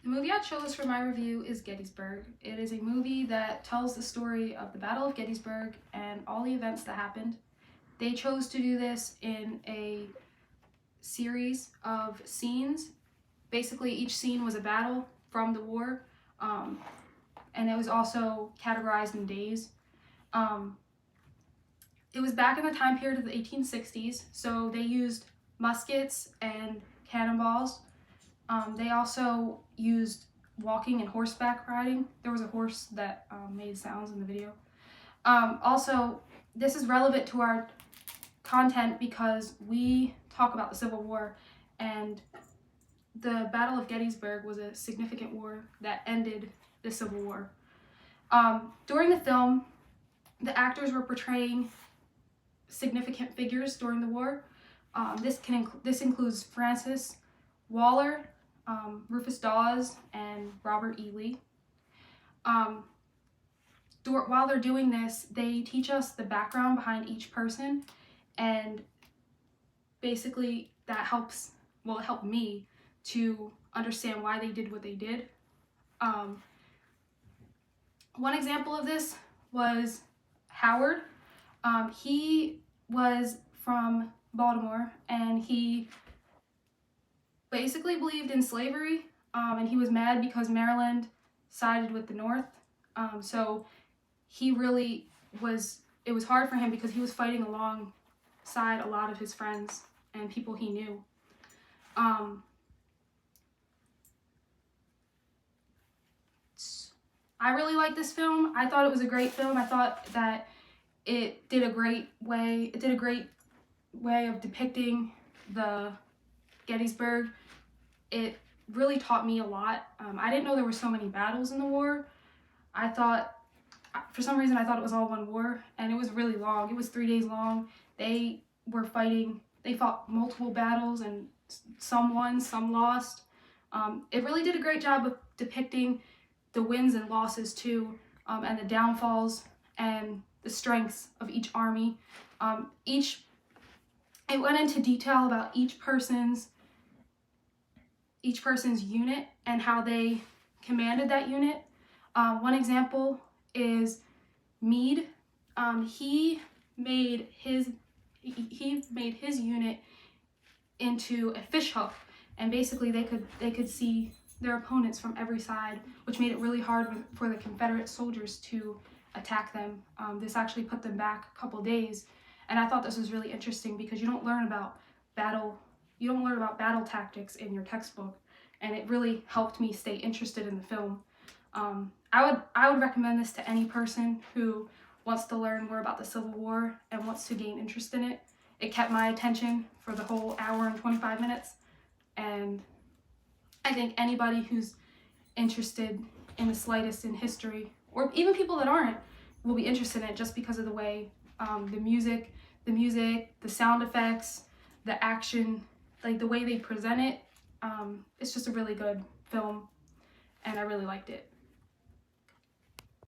The movie I chose for my review is Gettysburg. It is a movie that tells the story of the Battle of Gettysburg and all the events that happened. They chose to do this in a series of scenes. Basically, each scene was a battle from the war, and it was also categorized in days. It was back in the time period of the 1860s, so they used muskets and cannonballs. They also used walking and horseback riding. There was a horse that made sounds in the video. Also, this is relevant to our content because we talk about the Civil War, and the Battle of Gettysburg was a significant war that ended the Civil War. During the film, the actors were portraying significant figures during the war. This includes Francis Waller, Rufus Dawes, and Robert E. Lee. While they're doing this, they teach us the background behind each person, and basically that helps, well, it helped me to understand why they did what they did. One example of this was Howard. He was from Baltimore, and he basically believed in slavery, and he was mad because Maryland sided with the North. So he really was, it was hard for him because he was fighting alongside a lot of his friends and people he knew. I really like this film. I thought it was a great film. I thought that it did a great way of depicting the Gettysburg. It really taught me a lot. I didn't know there were so many battles in the war. I thought, for some reason, I thought it was all one war, and it was really long. It was 3 days long. They fought multiple battles, and some won, some lost. It really did a great job of depicting the wins and losses too, and the downfalls and the strengths of each army. It went into detail about each person's unit and how they commanded that unit. One example is Meade. He made his unit into a fish hook, and basically they could see their opponents from every side, which made it really hard for the Confederate soldiers to attack them. This actually put them back a couple days, and I thought this was really interesting because you don't learn about battle tactics in your textbook, and it really helped me stay interested in the film. I would recommend this to any person who wants to learn more about the Civil War and wants to gain interest in it. It kept my attention for the whole hour and 25 minutes, and I think anybody who's interested in the slightest in history, or even people that aren't, will be interested in it just because of the way the music, the sound effects, the action, like the way they present it. It's just a really good film, and I really liked it.